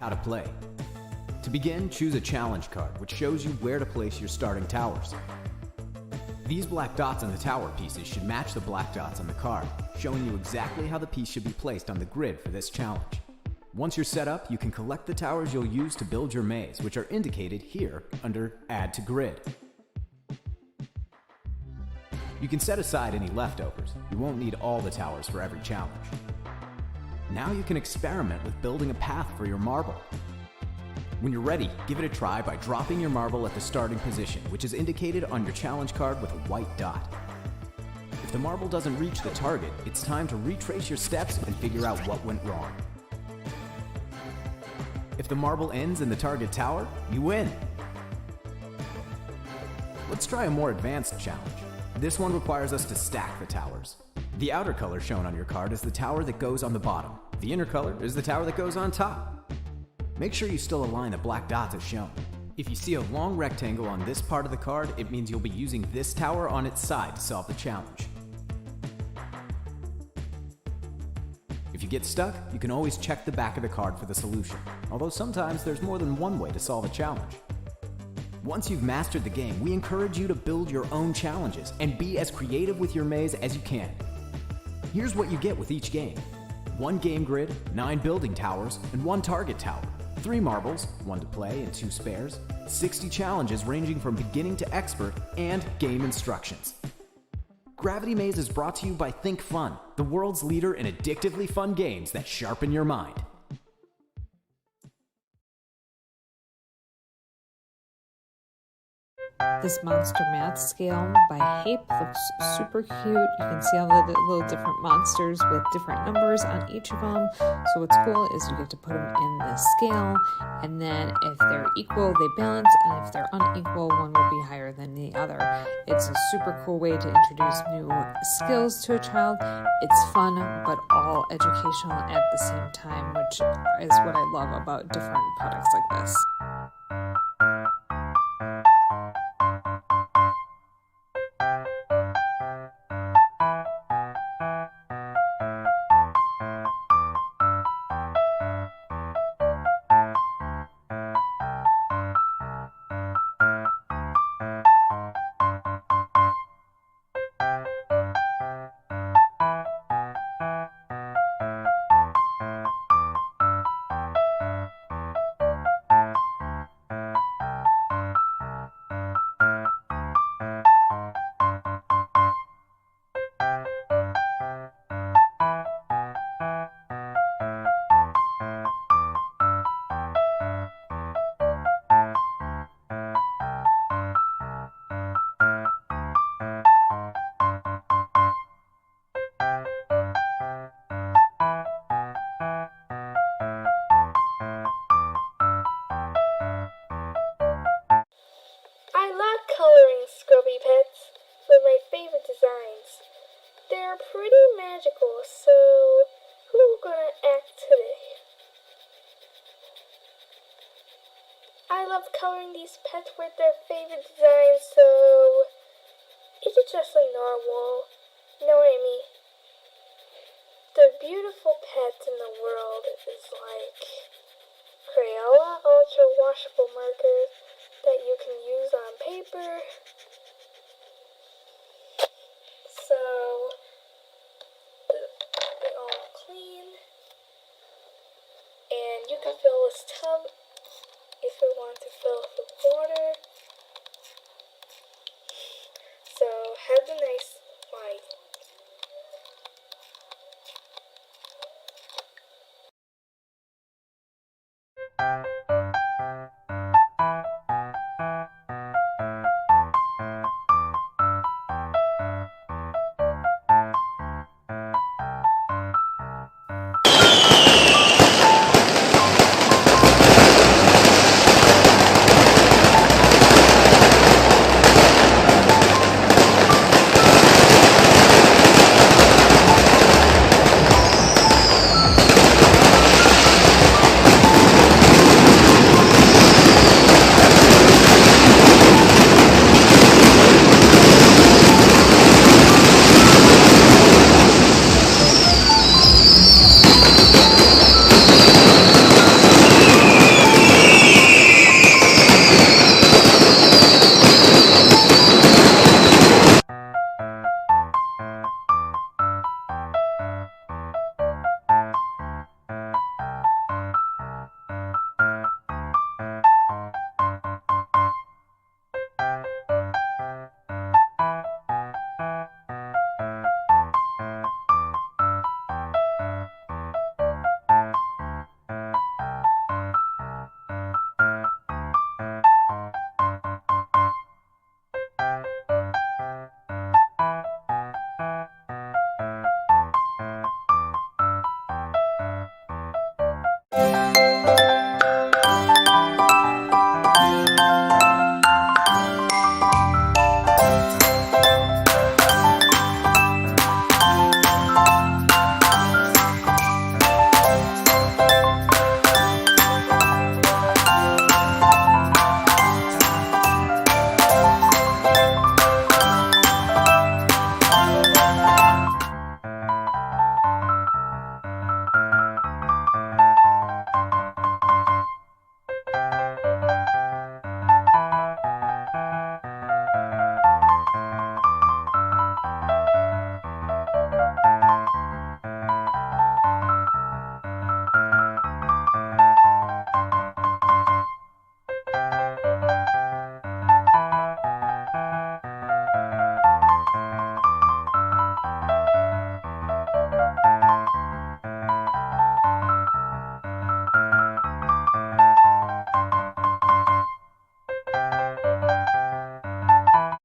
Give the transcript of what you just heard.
How to play. To begin, choose a challenge card, which shows you where to place your starting towers. These black dots on the tower pieces should match the black dots on the card, showing you exactly how the piece should be placed on the grid for this challenge. Once you're set up, you can collect the towers you'll use to build your maze, which are indicated here under Add to Grid. You can set aside any leftovers. You won't need all the towers for every challenge. Now you can experiment with building a path for your marble. When you're ready, give it a try by dropping your marble at the starting position, which is indicated on your challenge card with a white dot. If the marble doesn't reach the target, it's time to retrace your steps and figure out what went wrong. If the marble ends in the target tower, you win! Let's try a more advanced challenge. This one requires us to stack the towers. The outer color shown on your card is the tower that goes on the bottom. The inner color is the tower that goes on top. Make sure you still align the black dots as shown. If you see a long rectangle on this part of the card, it means you'll be using this tower on its side to solve the challenge. If you get stuck, you can always check the back of the card for the solution, although sometimes there's more than one way to solve a challenge. Once you've mastered the game, we encourage you to build your own challenges and be as creative with your maze as you can. Here's what you get with each game. 1 game grid, 9 building towers, and 1 target tower. 3 marbles, 1 to play and 2 spares. 60 challenges ranging from beginning to expert, and game instructions. Gravity Maze is brought to you by Think Fun, the world's leader in addictively fun games that sharpen your mind. This monster math scale by Hape looks super cute. You can see all the little different monsters with different numbers on each of them. So what's cool is you get to put them in the scale, and then if they're equal, they balance, and if they're unequal, one will be higher than the other. It's a super cool way to introduce new skills to a child. It's fun, but all educational at the same time, which is what I love about different products like this. I love coloring scrubbie pets with my favorite designs. They're pretty magical, so who's gonna act today? I love coloring these pets with their favorite designs, so is it just like normal? You know what I mean? The beautiful pets in the world is like crayola ultra washable markers that you can use on paper. So they're all clean, and you can fill this tub if you want to fill it with water. So have a nice life.